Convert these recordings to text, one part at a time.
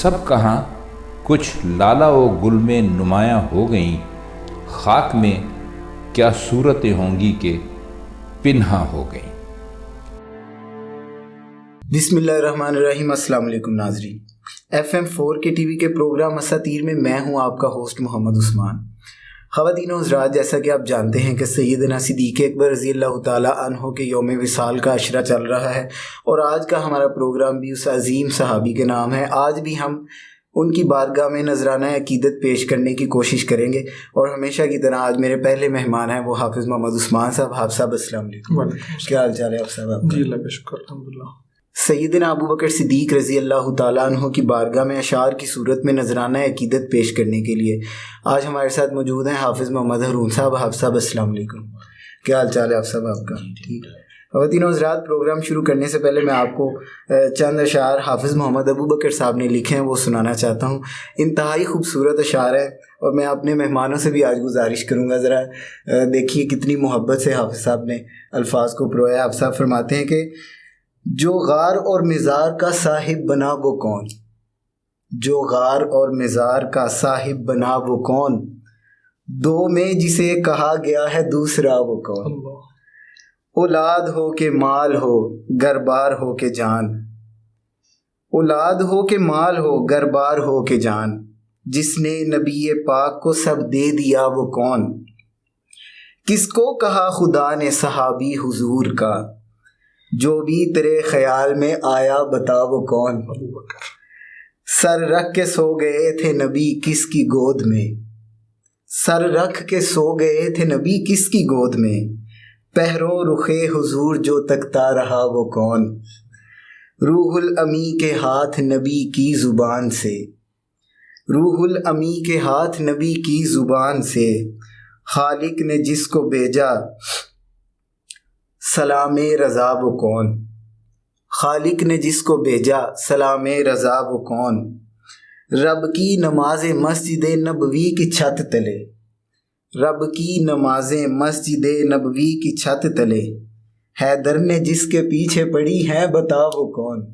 سب کہاں کچھ لالا و گل میں نمایاں ہو گئیں، خاک میں کیا صورتیں ہوں گی کہ پنہاں ہو گئیں۔ بسم اللہ الرحمن الرحیم۔ السلام علیکم ناظرین، FM 4 کے ٹی وی کے پروگرام اساطیر میں میں ہوں آپ کا ہوسٹ محمد عثمان۔ خواتین و حضرات، جیسا کہ آپ جانتے ہیں کہ سیدنا صدیق اکبر رضی اللہ تعالیٰ عنہ کے یوم وصال کا عشرہ چل رہا ہے، اور آج کا ہمارا پروگرام بھی اس عظیم صحابی کے نام ہے۔ آج بھی ہم ان کی بارگاہ میں نذرانہ عقیدت پیش کرنے کی کوشش کریں گے، اور ہمیشہ کی طرح آج میرے پہلے مہمان ہیں وہ حافظ محمد عثمان صاحب۔ حافظ صاحب السلام علیکم۔ کیا حال چال ہے حافظ صاحب؟ جی اللہ کا شکر، الحمدللہ۔ سیدنا ابو بکر صدیق رضی اللہ تعالیٰ عنہ کی بارگاہ میں اشعار کی صورت میں نذرانہ عقیدت پیش کرنے کے لیے آج ہمارے ساتھ موجود ہیں حافظ محمد ہارون صاحب۔ حافظ صاحب السلام علیکم۔ کیا حال چال ہے حافظ صاحب آپ کا؟ ٹھیک ہے۔ خواتین و حضرات، پروگرام شروع کرنے سے پہلے میں آپ کو چند اشعار حافظ محمد ابو بکر صاحب نے لکھے ہیں وہ سنانا چاہتا ہوں۔ انتہائی خوبصورت اشعار ہیں، اور میں اپنے مہمانوں سے بھی آج گزارش کروں گا ذرا دیکھیے کتنی محبت سے حافظ صاحب نے الفاظ کو پرویا۔ حافظ صاحب فرماتے ہیں کہ جو غار اور مزار کا صاحب بنا وہ کون، جو غار اور مزار کا صاحب بنا وہ کون، دو میں جسے کہا گیا ہے دوسرا وہ کون، اولاد ہو کہ مال ہو گر بار ہو کہ جان، اولاد ہو کہ مال ہو گر بار ہو کہ جان، جس نے نبی پاک کو سب دے دیا وہ کون، کس کو کہا خدا نے صحابی حضور کا، جو بھی تیرے خیال میں آیا بتا وہ کون، سر رکھ کے سو گئے تھے نبی کس کی گود میں، سر رکھ کے سو گئے تھے نبی کس کی گود میں، پہرو رخے حضور جو تکتا رہا وہ کون، روح الامی کے ہاتھ نبی کی زبان سے، روح الامی کے ہاتھ نبی کی زبان سے، خالق نے جس کو بھیجا سلام رضا وہ کون، خالق نے جس کو بھیجا سلام رضا وہ کون، رب کی نماز مسجد نبوی کی چھت تلے، رب کی نماز مسجد نبوی کی چھت تلے، حیدر نے جس کے پیچھے پڑی ہے بتا وہ کون،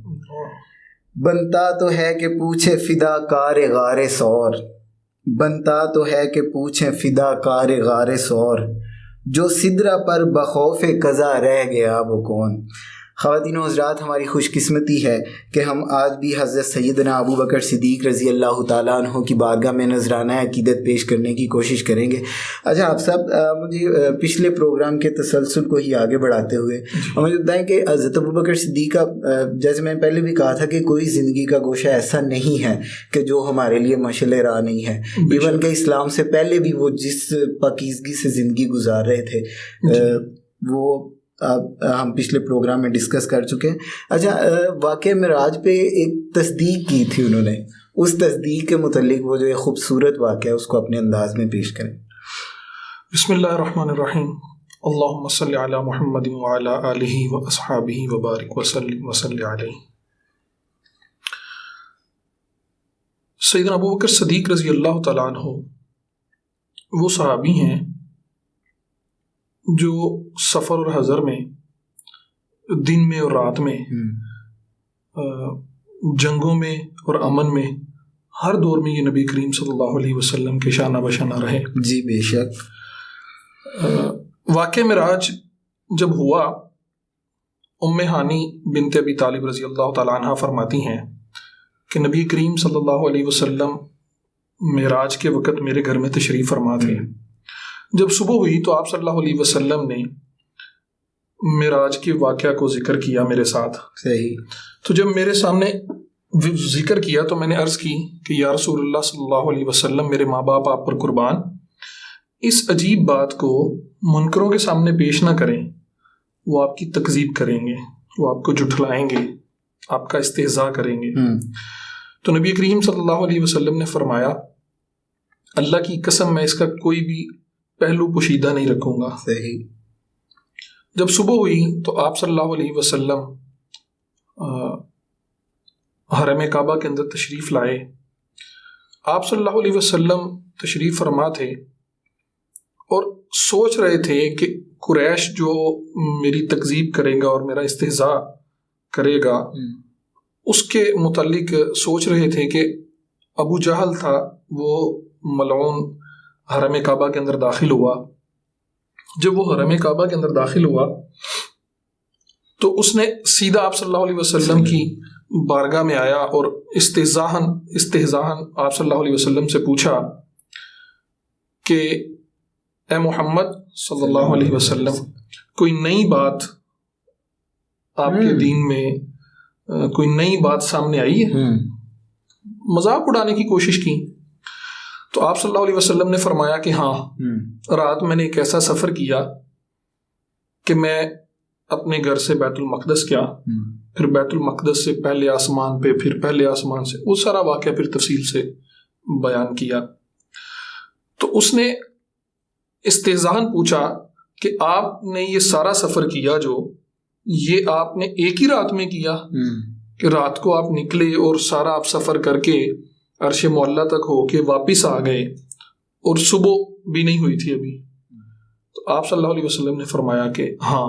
بنتا تو ہے کہ پوچھے فدا کار غار سور، بنتا تو ہے کہ پوچھے فدا کار غار سور، جو سدرہ پر بخوف قضا رہ گیا وہ کون۔ خواتین و حضرات، ہماری خوش قسمتی ہے کہ ہم آج بھی حضرت سیدنا ابو بکر صدیق رضی اللہ تعالیٰ عنہ کی بارگاہ میں نذرانہ عقیدت پیش کرنے کی کوشش کریں گے۔ اچھا آپ صاحب، مجھے پچھلے پروگرام کے تسلسل کو ہی آگے بڑھاتے ہوئے مجھے بتائیں کہ حضرت ابو بکر صدیق کا، جیسے میں پہلے بھی کہا تھا کہ کوئی زندگی کا گوشہ ایسا نہیں ہے کہ جو ہمارے لیے مشعل راہ نہیں ہے، ایون کہ اسلام سے پہلے بھی وہ جس پاکیزگی سے زندگی گزار رہے تھے وہ ہم پچھلے پروگرام میں ڈسکس کر چکے ہیں۔ اچھا، واقعہ معراج پہ ایک تصدیق کی تھی انہوں نے، اس تصدیق کے متعلق وہ جو ایک خوبصورت واقعہ ہے اس کو اپنے انداز میں پیش کریں۔ بسم اللہ الرحمن الرحیم۔ اللہم صلی علی محمد وعلی آلہ واصحابہ وبارک وسلم وصلی علیہ۔ سیدنا ابو بکر صدیق رضی اللہ تعالیٰ عنہ وہ صحابی ہیں جو سفر اور حضر میں، دن میں اور رات میں، جنگوں میں اور امن میں، ہر دور میں یہ نبی کریم صلی اللہ علیہ وسلم کے شانہ بشانہ رہے۔ جی بے شک۔ واقع معراج جب ہوا، ام ہانی بنت ابی طالب رضی اللہ تعالیٰ عنہ فرماتی ہیں کہ نبی کریم صلی اللہ علیہ وسلم معراج کے وقت میرے گھر میں تشریف فرما تھے۔ جب صبح ہوئی تو آپ صلی اللہ علیہ وسلم نے معراج کے واقعہ کو ذکر کیا میرے ساتھ۔ صحیح۔ تو جب میرے سامنے ذکر کیا تو میں نے عرض کی کہ یا رسول اللہ صلی اللہ علیہ وسلم، میرے ماں باپ آپ پر قربان، اس عجیب بات کو منکروں کے سامنے پیش نہ کریں، وہ آپ کی تکذیب کریں گے، وہ آپ کو جھٹلائیں گے، آپ کا استہزاء کریں گے۔ تو نبی کریم صلی اللہ علیہ وسلم نے فرمایا اللہ کی قسم میں اس کا کوئی بھی پہلو پوشیدہ نہیں رکھوں گا۔ صحیح۔ جب صبح ہوئی تو آپ صلی اللہ علیہ وسلم حرم کعبہ کے اندر تشریف لائے۔ آپ صلی اللہ علیہ وسلم تشریف فرما تھے اور سوچ رہے تھے کہ قریش جو میری تکذیب کرے گا اور میرا استہزاء کرے گا، اس کے متعلق سوچ رہے تھے کہ ابو جہل تھا وہ ملعون حرم کعبہ کے اندر داخل ہوا. جب وہ حرم کعبہ کے اندر داخل ہوا تو اس نے سیدھا آپ صلی اللہ علیہ وسلم کی بارگاہ میں آیا اور استہزاءً آپ صلی اللہ علیہ وسلم سے پوچھا کہ اے محمد صلی اللہ علیہ وسلم کوئی نئی بات آپ کے دین میں کوئی نئی بات سامنے آئی ہے؟ مذاق اڑانے کی کوشش کی. تو آپ صلی اللہ علیہ وسلم نے فرمایا کہ ہاں، رات میں نے ایک ایسا سفر کیا کہ میں اپنے گھر سے بیت المقدس گیا، پھر بیت المقدس سے پہلے آسمان پہ، پھر پہلے آسمان سے، وہ سارا واقعہ پھر تفصیل سے بیان کیا. تو اس نے استہزاءً پوچھا کہ آپ نے یہ سارا سفر کیا جو یہ آپ نے ایک ہی رات میں کیا کہ رات کو آپ نکلے اور سارا آپ سفر کر کے عرش معلیٰ تک ہو کے واپس آ گئے اور صبح بھی نہیں ہوئی تھی ابھی؟ تو آپ صلی اللہ علیہ وسلم نے فرمایا کہ ہاں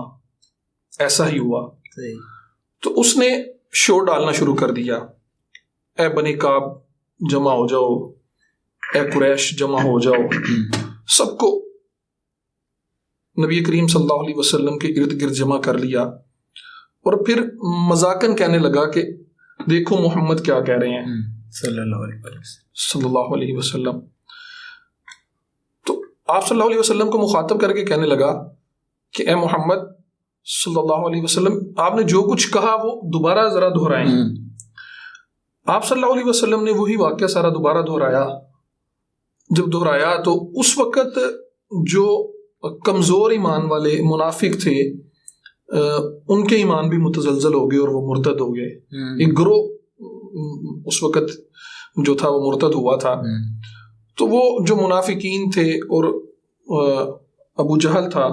ایسا ہی ہوا. تو اس نے شور ڈالنا شروع کر دیا، اے بنی کعب جمع ہو جاؤ، اے قریش جمع ہو جاؤ. سب کو نبی کریم صلی اللہ علیہ وسلم کے ارد گرد جمع کر لیا اور پھر مذاقاً کہنے لگا کہ دیکھو محمد کیا کہہ رہے ہیں صلی اللہ علیہ وسلم. تو آپ صلی اللہ علیہ وسلم کو مخاطب کر کے کہنے لگا کہ اے محمد صلی اللہ علیہ وسلم، آپ نے جو کچھ کہا وہ دوبارہ ذرا دہرائیں. آپ صلی اللہ علیہ وسلم نے وہی واقعہ سارا دوبارہ دہرایا. جب دہرایا تو اس وقت جو کمزور ایمان والے منافق تھے ان کے ایمان بھی متزلزل ہو گئے اور وہ مرتد ہو گئے. ایک گروہ اس وقت جو تھا وہ مرتد ہوا تھا. تو وہ جو منافقین تھے اور ابو جہل تھا،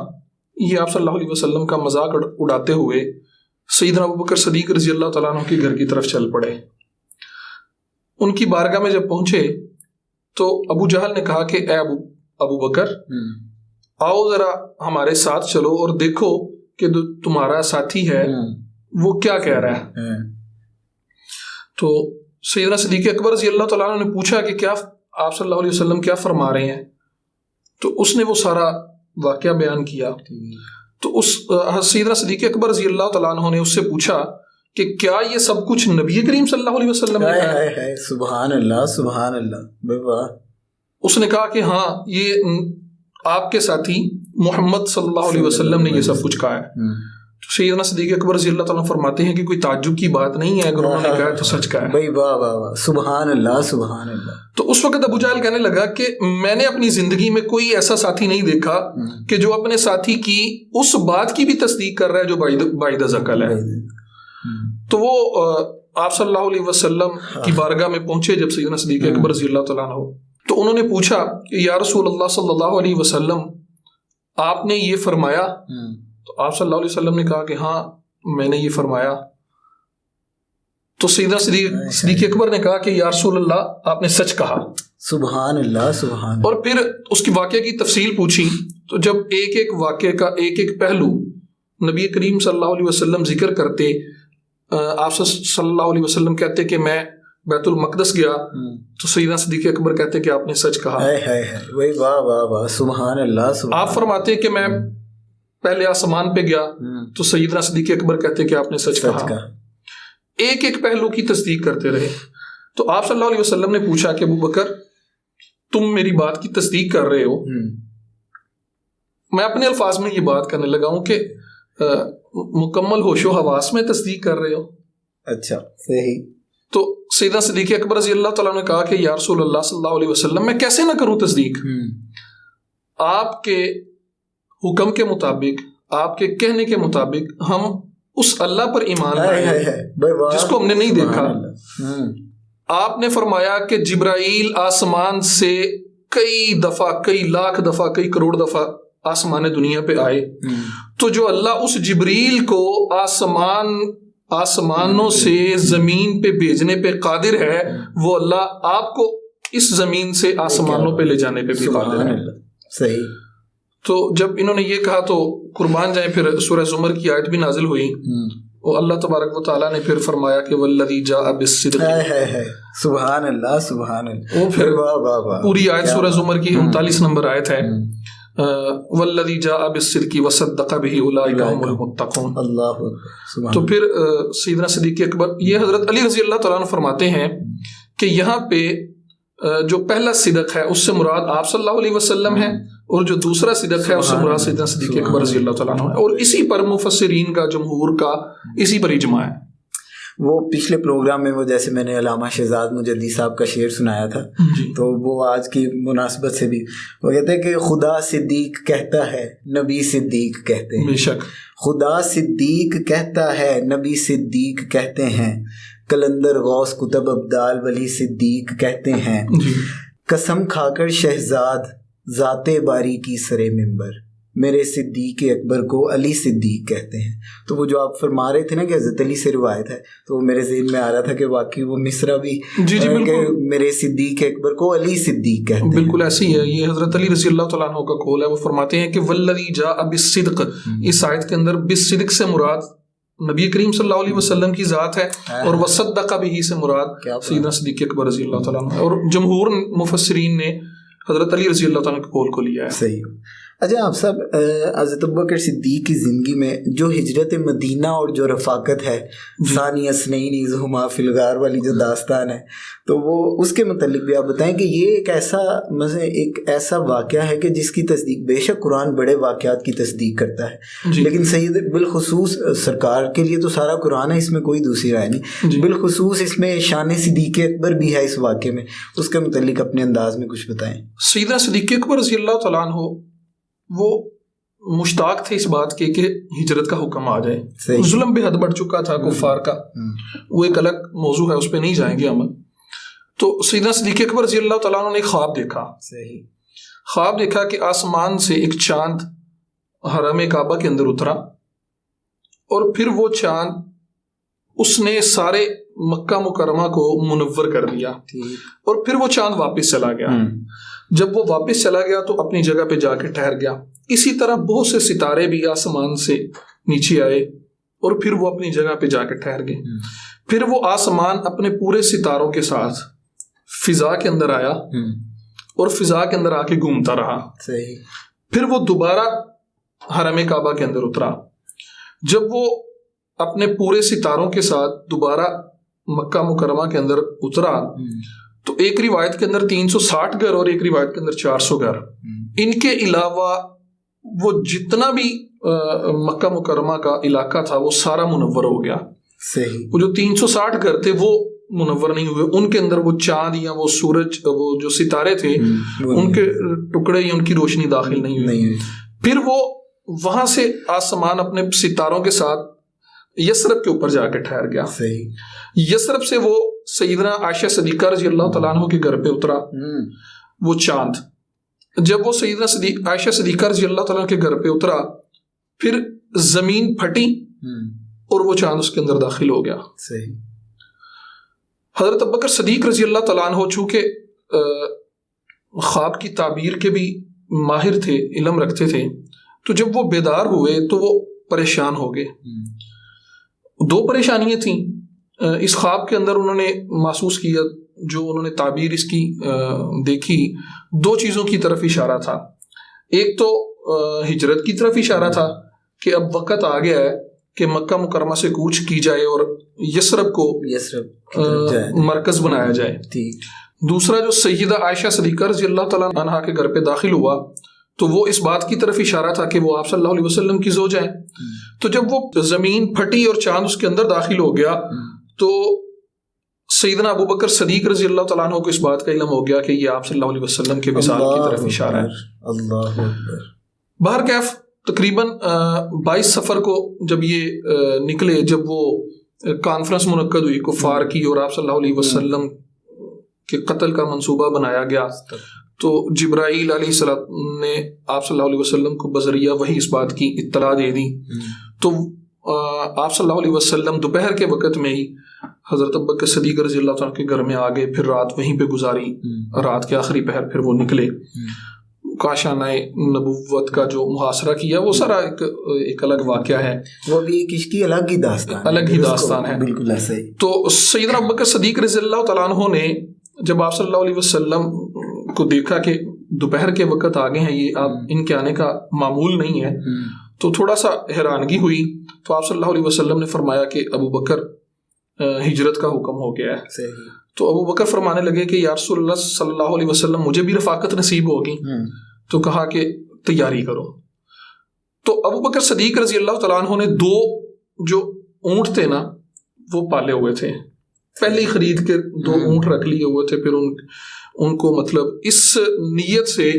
یہ آپ صلی اللہ علیہ وسلم کا مذاق اڑاتے ہوئے سیدنا ابوبکر صدیق رضی اللہ تعالیٰ عنہ کے گھر کی طرف چل پڑے. ان کی بارگاہ میں جب پہنچے تو ابو جہل نے کہا کہ اے ابو بکر، آؤ ذرا ہمارے ساتھ چلو اور دیکھو کہ تمہارا ساتھی ہے وہ کیا کہہ رہا ہے. تو سیدنا صدیق اکبر رضی اللہ تعالیٰ عنہ نے پوچھا کہ کیا آپ صلی اللہ علیہ وسلم کیا فرما رہے ہیں؟ تو اس نے وہ سارا واقعہ بیان کیا. تو اس سیدنا صدیق اکبر رضی اللہ تعالیٰ عنہ نے اس سے پوچھا کہ کیا یہ سب کچھ نبی کریم صلی اللہ علیہ وسلم نے کہا ہے؟ سبحان اللہ سبحان اللہ. اس نے کہا کہ ہاں، یہ آپ کے ساتھی محمد صلی اللہ علیہ وسلم نے یہ سب کچھ کہا ہے. تو سیدنا صدیق اکبر رضی اللہ تعالیٰ فرماتے ہیں کہ کوئی تعجب کی بات نہیں ہے، اگر انہوں نے کہا ہے تو سچ کہا ہے. بھائی واہ واہ واہ، سبحان اللہ سبحان اللہ. تو اس وقت ابو جہل کہنے لگا کہ میں نے اپنی زندگی میں کوئی ایسا ساتھی نہیں دیکھا کہ جو اپنے ساتھی کی اس بات کی بھی تصدیق کر رہا ہے جو بعید از عقل ہے. تو وہ آپ صلی اللہ علیہ وسلم کی بارگاہ میں پہنچے جب سیدنا صدیق اکبر رضی اللہ تعالیٰ عنہ، تو انہوں نے پوچھا کہ یا رسول اللہ صلی اللہ علیہ وسلم، آپ نے یہ فرمایا؟ تو آپ صلی اللہ علیہ وسلم نے کہا کہ ہاں میں نے یہ فرمایا. تو سیدنا صدیق اکبر نے کہا کہ یا رسول اللہ آپ نے سچ کہا. سبحان اللہ سبحان اللہ. اور پھر اس کی واقعے کی تفصیل پوچھی. تو جب ایک ایک واقعے کا ایک ایک پہلو نبی کریم صلی اللہ علیہ وسلم ذکر کرتے، آپ صلی اللہ علیہ وسلم کہتے کہ میں بیت المقدس گیا، تو سیدنا صدیق اکبر کہتے کہ آپ نے سچ کہا. واہ واہ واہ، سبحان اللہ. آپ فرماتے کہ میں پہلے آسمان پہ گیا، تو سیدنا صدیق اکبر کہتے کہ آپ نے سچ کہا. ایک ایک پہلو کی تصدیق کرتے رہے. تو آپ صلی اللہ علیہ وسلم نے پوچھا کہ ابو بکر، تم میری بات کی تصدیق کر رہے ہو؟ میں اپنے الفاظ میں یہ بات کرنے لگا ہوں کہ مکمل ہوش و حواس میں تصدیق کر رہے ہو. اچھا صحیح. تو سیدنا صدیق اکبر رضی اللہ تعالیٰ نے کہا کہ یا رسول اللہ صلی اللہ علیہ وسلم، میں کیسے نہ کروں تصدیق؟ آپ کے حکم کے مطابق، آپ کے کہنے کے مطابق ہم اس اللہ پر ایمان لائے جس کو ہم نے نہیں دیکھا. آپ نے فرمایا کہ جبرائیل آسمان سے کئی دفعہ، کئی لاکھ دفعہ، کئی کروڑ دفعہ آسمان دنیا پہ آئے. تو جو اللہ اس جبریل کو آسمانوں سے زمین پہ بھیجنے پہ قادر ہے، وہ اللہ آپ کو اس زمین سے آسمانوں پہ لے جانے پہ بھی قادر ہے. صحیح. تو جب انہوں نے یہ کہا تو قربان جائیں، پھر سورہ زمر کی آیت بھی نازل ہوئی اور اللہ تبارک و تعالیٰ نے پھر فرمایا کہ والذی جاء بالصدق، سبحان اللہ سبحان اللہ، وہ پھر واہ واہ واہ، پوری آیت سورہ زمر کی 39 نمبر آیت ہے، والذی جاء بالصدق وصدق به اولئک هم المتقون۔ اللہ اکبر، سبحان تو پھر سیدنا صدیق اکبر، یہ حضرت علی رضی اللہ تعالیٰ عنہ فرماتے ہیں کہ یہاں پہ جو پہلا صدق ہے اس سے مراد آپ صلی اللہ علیہ وسلم ہے، اور جو دوسرا صدق ہے اس سے مراد سیدنا صدیق اکبر رضی اللہ تعالیٰ عنہ ہے، اور اسی پر مفسرین کا، جمہور کا اسی پر اجماع ہے۔ وہ پچھلے پروگرام میں وہ جیسے میں نے علامہ شہزاد مجدی صاحب کا شعر سنایا تھا، تو وہ آج کی مناسبت سے بھی وہ کہتے ہیں کہ خدا صدیق کہتا ہے نبی صدیق کہتے ہیں، بے شک خدا صدیق کہتا ہے نبی صدیق کہتے ہیں، کلندر غوث کتب ابدال ولی صدیق کہتے ہیں، قسم کھا کر شہزاد ذات باری کی سرے منبر، میرے صدیق اکبر کو علی صدیق کہتے ہیں۔ تو وہ جو آپ فرما رہے تھے نا کہ حضرت علی سے روایت ہے، تو وہ میرے ذہن میں آ رہا تھا کہ واقعی وہ مصرع بھی کہ میرے صدیق اکبر کو علی صدیق کہتے ہیں، بالکل ایسی ہے۔ یہ حضرت علی رضی اللہ تعالیٰ عنہ کا قول ہے، وہ فرماتے ہیں کہ والذی جاء بالصدق، اس آیت کے اندر بالصدق سے مراد نبی کریم صلی اللہ علیہ وسلم کی ذات ہے، اور وصدق به سے مراد سیدنا صدیق اکبر رضی اللہ تعالیٰ عنہ، اور جمہور مفسرین نے حضرت علی رضی اللہ تعالیٰ کے قول کو لیا ہے۔ صحیح۔ اچھا آپ صاحب، حضرت ابوبکر صدیق کی زندگی میں جو ہجرت مدینہ اور جو رفاقت ہے، ثانی اثنین اذ ہما فی الغار والی جو داستان ہے، تو وہ اس کے متعلق بھی آپ بتائیں کہ یہ ایک ایسا واقعہ ہے کہ جس کی تصدیق، بے شک قرآن بڑے واقعات کی تصدیق کرتا ہے، لیکن سید بالخصوص سرکار کے لیے تو سارا قرآن ہے، اس میں کوئی دوسری رائے نہیں، بالخصوص اس میں شان صدیق اکبر بھی ہے اس واقعے میں، اس کے متعلق اپنے انداز میں کچھ بتائیں۔ سیدنا صدیق اکبر رضی اللہ تعالیٰ عنہ وہ مشتاق تھے اس بات کے کہ ہجرت کا حکم آ جائے، ظلم بے حد بڑھ چکا تھا کفار کا، وہ ایک الگ موضوع ہے، اس پہ نہیں جائیں گے ہم۔ تو سیدنا صدیق اکبر رضی اللہ تعالیٰ عنہ نے ایک خواب دیکھا، خواب دیکھا کہ آسمان سے ایک چاند حرم کعبہ کے اندر اترا، اور پھر وہ چاند اس نے سارے مکہ مکرمہ کو منور کر دیا، اور پھر وہ چاند واپس چلا گیا۔ جب وہ واپس چلا گیا تو اپنی جگہ پہ جا کے ٹھہر گیا۔ اسی طرح بہت سے ستارے بھی آسمان سے نیچے آئے اور پھر وہ اپنی جگہ پہ جا کے ٹھہر گئے۔ پھر وہ آسمان اپنے پورے ستاروں کے ساتھ فضا کے اندر آیا اور فضا کے اندر آ کے گھومتا رہا۔ پھر وہ دوبارہ حرم کعبہ کے اندر اترا۔ جب وہ اپنے پورے ستاروں کے ساتھ دوبارہ مکہ مکرمہ کے اندر اترا تو ایک روایت کے اندر 360 گھر اور ایک روایت کے اندر 400 گھر، ان کے علاوہ وہ جتنا بھی مکہ مکرمہ کا علاقہ تھا وہ سارا منور ہو گیا۔ وہ جو 360 گھر تھے وہ منور نہیں ہوئے، ان کے اندر وہ چاند یا وہ سورج، وہ جو ستارے تھے ان کے ٹکڑے یا ان کی روشنی داخل نہیں ہوئی۔ پھر وہ وہاں سے آسمان اپنے ستاروں کے ساتھ یثرب کے اوپر جا کے ٹھہر گیا۔ یثرب سے وہ سیدنا عائشہ صدیقہ رضی اللہ تعالیٰ عنہ کے گھر پہ اترا وہ چاند۔ جب وہ سیدنا عائشہ صدیقہ رضی اللہ تعالیٰ عنہ کے گھر پہ اترا پھر زمین پھٹی اور وہ چاند اس کے اندر داخل ہو گیا۔ حضرت ابوبکر صدیق رضی اللہ تعالیٰ عنہ چونکہ خواب کی تعبیر کے بھی ماہر تھے، علم رکھتے تھے، تو جب وہ بیدار ہوئے تو وہ پریشان ہو گئے۔ دو پریشانیاں تھیں اس خواب کے اندر، انہوں نے محسوس کیا، جو انہوں نے تعبیر اس کی دیکھی، دو چیزوں کی طرف اشارہ تھا۔ ایک تو ہجرت کی طرف اشارہ تھا کہ اب وقت آ گیا ہے کہ مکہ مکرمہ سے کوچ کی جائے اور یثرب کو مرکز بنایا جائے۔ دوسرا جو سیدہ عائشہ صدیقہ رضی اللہ تعالیٰ عنہا کے گھر پہ داخل ہوا تو وہ اس بات کی طرف اشارہ تھا کہ وہ آپ صلی اللہ علیہ وسلم کی زوج ہیں۔ تو جب وہ زمین پھٹی اور چاند اس کے اندر داخل ہو گیا تو سیدنا ابوبکر صدیق رضی اللہ تعالیٰ عنہ کو اس بات کا علم ہو گیا کہ یہ آپ صلی اللہ علیہ وسلم کے وصال کی طرف اشارہ ہے۔ اللہ اکبر۔ بہرکیف تقریباً 22 صفر کو جب یہ نکلے، جب وہ کانفرنس منعقد ہوئی کفار کی اور آپ صلی اللہ علیہ وسلم کے قتل کا منصوبہ بنایا گیا، تو جبرائیل علیہ السلام نے آپ صلی اللہ علیہ وسلم کو بذریعہ وہی اس بات کی اطلاع دے دی۔ تو آپ صلی اللہ علیہ وسلم دوپہر کے وقت میں ہی حضرت ابوبکر صدیق رضی اللہ عنہ کے گھر میں آ گئے، پھر رات وہیں پہ گزاری، رات کے آخری پہر پھر وہ نکلے۔ کاشانہ نبوت کا جو محاصرہ کیا وہ سارا ایک الگ واقعہ ہے، وہ بھی ایک عشق کی الگ ہی داستان ہے، بالکل ایسا ہی۔ تو سیدنا ابوبکر صدیق رضی اللہ تعالیٰ عنہ نے جب آپ صلی اللہ علیہ وسلم کو دیکھا کہ دوپہر کے وقت آگے ہیں، یہ آپ ان کے آنے کا معمول نہیں ہے، تو تھوڑا سا حیرانگی ہوئی، تو آپ صلی اللہ علیہ وسلم نے فرمایا کہ ابوبکر ہجرت کا حکم ہو گیا ہے۔ تو ابوبکر فرمانے لگے کہ یا رسول اللہ صلی اللہ علیہ وسلم مجھے بھی رفاقت نصیب ہوگی، تو کہا کہ تیاری کرو۔ تو ابوبکر صدیق رضی اللہ تعالیٰ عنہ نے 2 جو اونٹ تھے نا وہ پالے ہوئے تھے، پہلے ہی خرید کے 2 اونٹ رکھ لیے ہوئے تھے، پھر ان کو مطلب اس نیت سے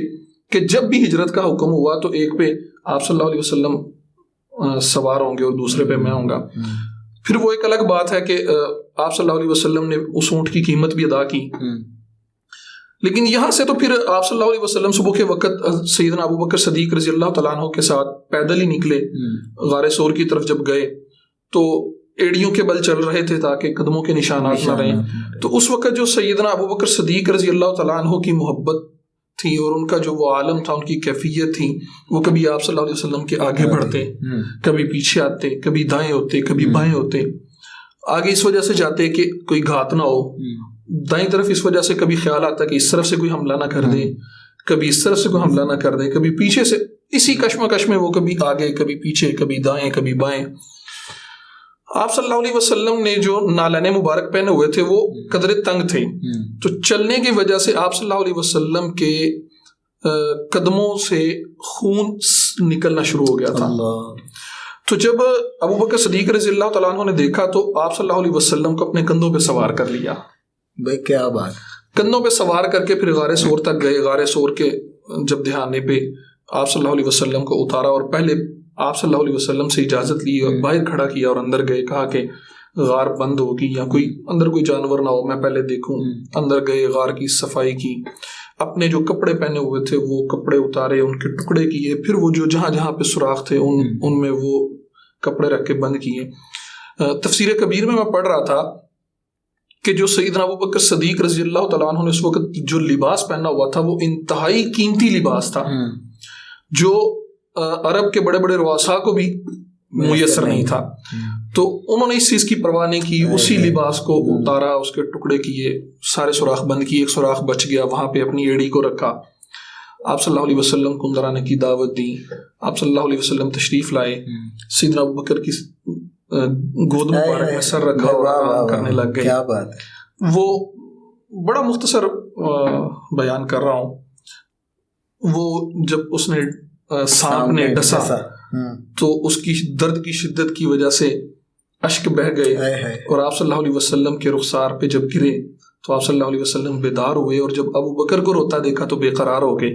کہ جب بھی ہجرت کا حکم ہوا تو ایک پہ آپ صلی اللہ علیہ وسلم سوار ہوں گے اور دوسرے پہ میں ہوں گا۔ پھر وہ ایک الگ بات ہے کہ آپ صلی اللہ علیہ وسلم نے اس اونٹ کی قیمت بھی ادا کی، لیکن یہاں سے تو پھر آپ صلی اللہ علیہ وسلم صبح کے وقت سیدنا ابوبکر صدیق رضی اللہ تعالیٰ عنہ کے ساتھ پیدل ہی نکلے، غار ثور کی طرف جب گئے تو ایڑیوں کے بل چل رہے تھے تاکہ قدموں کے نشانات نہ رہیں۔ تو اس وقت جو سیدنا ابوبکر صدیق رضی اللہ تعالیٰ عنہ کی محبت تھی اور ان کا جو وہ عالم تھا، ان کی کیفیت تھی، وہ کبھی آپ صلی اللہ علیہ وسلم کے آگے بڑھتے، کبھی پیچھے آتے، کبھی دائیں ہوتے، کبھی بائیں ہوتے۔ آگے اس وجہ سے جاتے کہ کوئی گھات نہ ہو، دائیں طرف اس وجہ سے کبھی خیال آتا کہ اس طرف سے کوئی حملہ نہ کر دے، کبھی اس طرف سے کوئی حملہ نہ کر دے، کبھی پیچھے سے، اسی کشمکش میں وہ کبھی آگے کبھی پیچھے، کبھی دائیں کبھی بائیں۔ آپ صلی اللہ علیہ وسلم نے جو نالین مبارک پہنے ہوئے تھے وہ قدرے تنگ تھے، تو چلنے کی وجہ سے آپ صلی اللہ علیہ وسلم کے قدموں سے خون نکلنا شروع ہو گیا تھا۔ تو جب ابوبکر صدیق رضی اللہ تعالیٰ عنہ نے دیکھا تو آپ صلی اللہ علیہ وسلم کو اپنے کندھوں پہ سوار کر لیا۔ بھائی کیا بات! کندھوں پہ سوار کر کے پھر غار ثور تک گئے۔ غار ثور کے جب دہانے پہ آپ صلی اللہ علیہ وسلم کو اتارا اور پہلے آپ صلی اللہ علیہ وسلم سے اجازت لی اور باہر کھڑا کیا اور اندر گئے، کہا کہ غار بند ہوگی یا کوئی اندر کوئی جانور نہ ہو، میں پہلے دیکھوں۔ اندر گئے، غار کی صفائی کی، اپنے جو کپڑے پہنے ہوئے تھے وہ کپڑے اتارے، ان کے ٹکڑے کیے، پھر وہ جو جہاں جہاں پہ سوراخ تھے ان میں وہ کپڑے رکھ کے بند کیے۔ تفسیر کبیر میں پڑھ رہا تھا کہ جو سیدنا ابوبکر صدیق رضی اللہ تعالیٰ عنہ نے اس وقت جو لباس پہنا ہوا تھا وہ انتہائی قیمتی لباس تھا، جو عرب کے بڑے بڑے رؤساء کو بھی میسر نہیں تھا۔ تو انہوں نے اس چیز کی پرواہ نہیں کی، اسی لباس کو اتارا، اس کے ٹکڑے کیے، سارے سوراخ بند کیے، ایک سوراخ بچ گیا، وہاں پہ اپنی ایڑی کو رکھا۔ آپ صلی اللہ علیہ وسلم کو اندر آنے کی دعوت دی، آپ صلی اللہ علیہ وسلم تشریف لائے، سیدنا ابوبکر کی گود مبارک میں سر رکھا اور آرام کرنے لگ گئے۔ کیا بات ہے! وہ بڑا مختصر بیان کر رہا ہوں۔ وہ جب اس نے سانپ نے ڈسا تو اس کی درد کی شدت کی وجہ سے اشک بہہ گئے، اور آپ صلی اللہ علیہ وسلم کے رخسار پہ جب گرے تو آپ صلی اللہ علیہ وسلم بیدار ہوئے، اور جب ابو بکر کو روتا دیکھا تو بے قرار ہو گئے،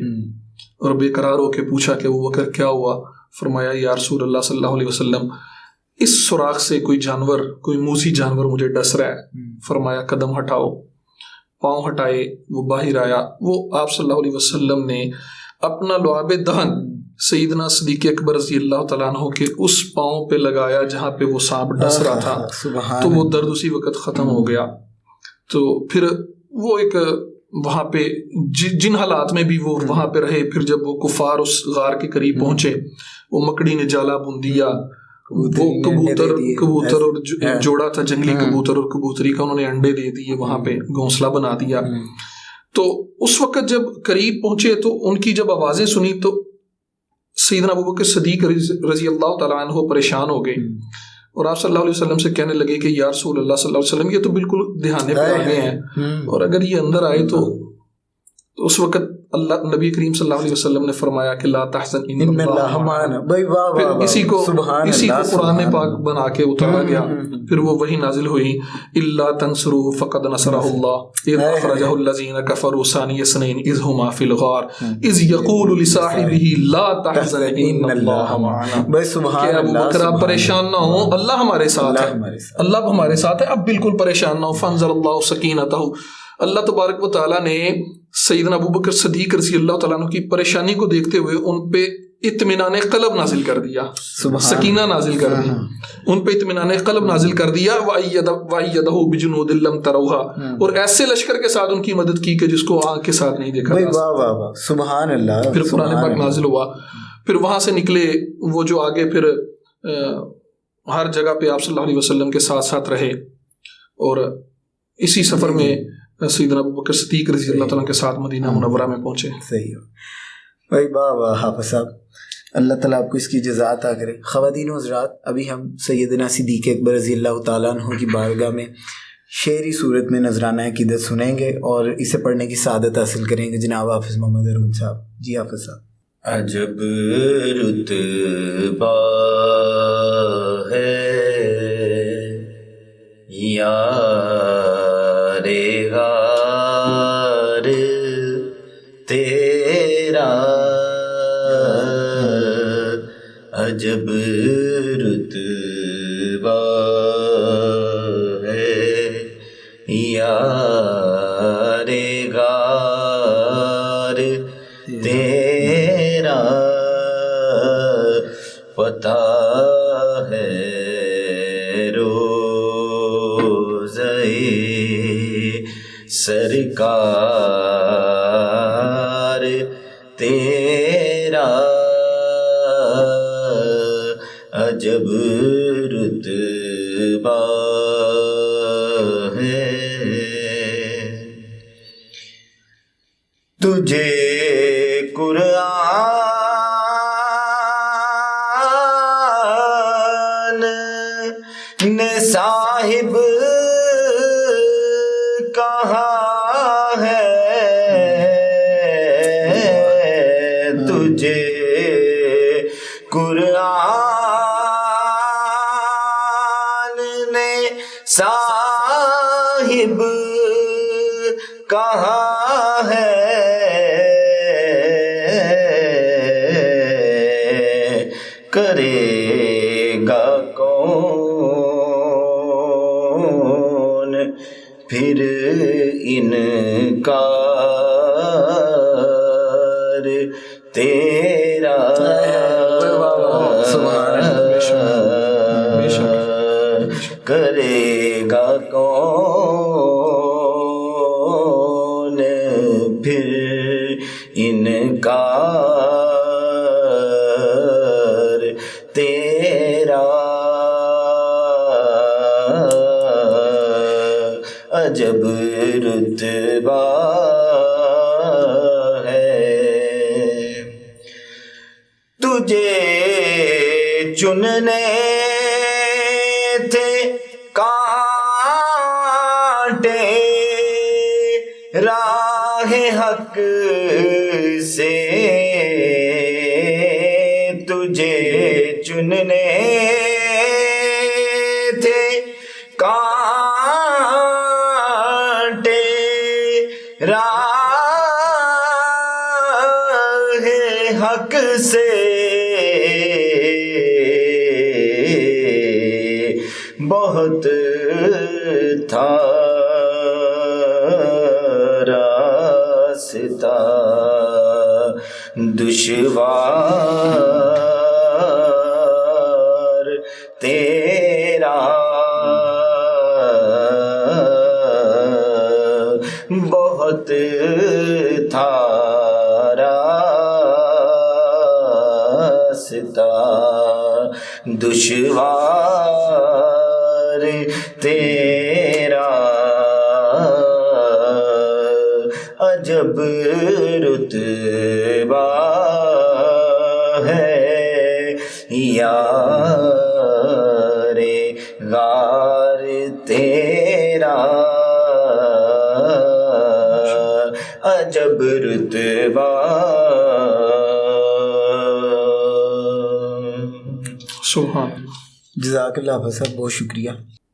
اور بے قرار ہو کے پوچھا کہ ابو بکر کیا ہوا؟ فرمایا یا رسول اللہ صلی اللہ علیہ وسلم اس سوراخ سے کوئی جانور، کوئی موذی جانور مجھے ڈس رہا ہے۔ فرمایا قدم ہٹاؤ، پاؤں ہٹائے، وہ باہر آیا۔ وہ آپ صلی اللہ علیہ وسلم نے اپنا لعاب دہن سیدنا صدیق اکبر رضی اللہ تعالیٰ عنہ کے اس پاؤں پہ لگایا جہاں پہ وہ سانپ ڈس رہا تھا، تو وہ درد اسی وقت ختم ہو گیا۔ تو پھر وہ ایک وہاں پہ جن حالات میں بھی وہ وہاں پہ رہے، پھر جب وہ کفار اس غار کے قریب پہنچے، وہ مکڑی نے جالا بن دیا، وہ کبوتر اور جوڑا تھا جنگلی کبوتر اور کبوتری کا، انہوں نے انڈے دے دیے، وہاں پہ گھونسلہ بنا دیا۔ تو اس وقت جب قریب پہنچے تو ان کی جب آوازیں سنی تو سیدنا ابوبکر صدیق رضی اللہ تعالیٰ عنہ پریشان ہو گئے، اور آپ صلی اللہ علیہ وسلم سے کہنے لگے کہ یا رسول اللہ صلی اللہ علیہ وسلم یہ تو بالکل دہانے پہ آ گئے ہیں، اور اگر یہ اندر آئے تو اس وقت اللہ نبی کریم صلی اللہ علیہ وسلم نے فرمایا کہ لا تحزن ان اللہ معنا۔ پھر اسی کو قرآن پاک بنا کے اتارا گیا، پھر وہ وہی نازل ہوئی الا تنصروه فقد نصره الله اذ اخرجه الذين كفروا ثاني اثنين اذ هما في الغار اذ يقول لصاحبه لا تحزن ان الله معنا۔ بس سبحان اللہ، ابو بکر پریشان نہ ہو، اللہ ہمارے ساتھ ہے، اللہ ہمارے ساتھ ہے، اب بالکل پریشان نہ ہو۔ فانزل اللہ سکینتہ، اللہ تبارک و تعالیٰ نے سیدنا ابوبکر صدیق رضی اللہ تعالیٰ عنہ کی پریشانی کو دیکھتے ہوئے ان پہ اطمینان قلب نازل کر دیا، سکینہ نازل کر دی، ان پہ اطمینان قلب نازل کر دیا، وَأَيَّدَهُ بِجُنُودٍ لَمْ تَرَوْهَا، اور ایسے لشکر کے ساتھ ان کی مدد کی کہ جس کو آنکھ کے ساتھ نہیں دیکھا۔ واہ واہ واہ، سبحان اللہ۔ پھر قرآن پاک نازل ہوا، پھر وہاں سے نکلے وہ جو آگے پھر ہر جگہ پہ آپ صلی اللہ علیہ وسلم کے ساتھ ساتھ رہے، اور اسی سفر میں سیدنا ابوبکر صدیق رضی اللہ تعالیٰ کے ساتھ مدینہ منورہ میں پہنچے۔ صحیح ہو بھائی، واہ واہ حافظ صاحب، اللہ تعالیٰ آپ کو اس کی جزا عطا کرے۔ خواتین و حضرات، ابھی ہم سیدنا صدیق اکبر رضی اللہ تعالیٰ عنہ کی بارگاہ میں شعری صورت میں نذرانہ عقیدت سنیں گے اور اسے پڑھنے کی سعادت حاصل کریں گے جناب حافظ محمد حرون صاحب۔ جی حافظ صاحب۔ عجب رتبہ ہے یار غار تیرا، عجب رتبہ ہے یار غار تیرا، پتہ ہے روزہ سرکار تیرا، عجب رتبہ ہے۔ تجھے قرآن نے صاحب کہا ہے، تجھے قرآن نے صاحب کہا ہے، کرے گا کون پھر انکار تیرا، کرے گا کون پھر انکار تیرا، عجب رتبہ ہے۔ تجھے چننے تھے کانٹے راہ حق سے، تجھے چننے تھے کانٹے راہ حق سے، بہت تھا راستہ دشوار تیرا، بہت تھا راستہ دشوار تیرا، عجب رتبہ ہے یار غار تیرا، عجب رتبہ۔ سبحان اللہ۔ جزاک اللہ حافظ صاحب، بہت شکریہ۔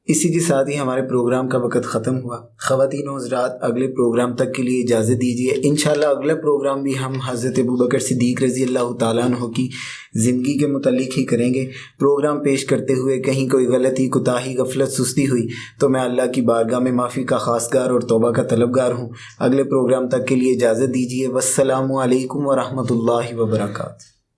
اسی کے ساتھ ہی ہمارے پروگرام کا وقت ختم ہوا۔ خواتین و حضرات، اگلے پروگرام تک کے لیے اجازت دیجیے۔ انشاءاللہ اگلا پروگرام بھی ہم حضرت ابوبکر صدیق رضی اللہ تعالیٰ عنہ کی زندگی کے متعلق ہی کریں گے۔ پروگرام پیش کرتے ہوئے کہیں کوئی غلطی، کوتاہی، غفلت، سستی ہوئی تو میں اللہ کی بارگاہ میں معافی کا خواستگار اور توبہ کا طلبگار ہوں۔ اگلے پروگرام تک کے لیے اجازت دیجیے۔ والسلام علیکم ورحمۃ اللہ وبرکاتہ۔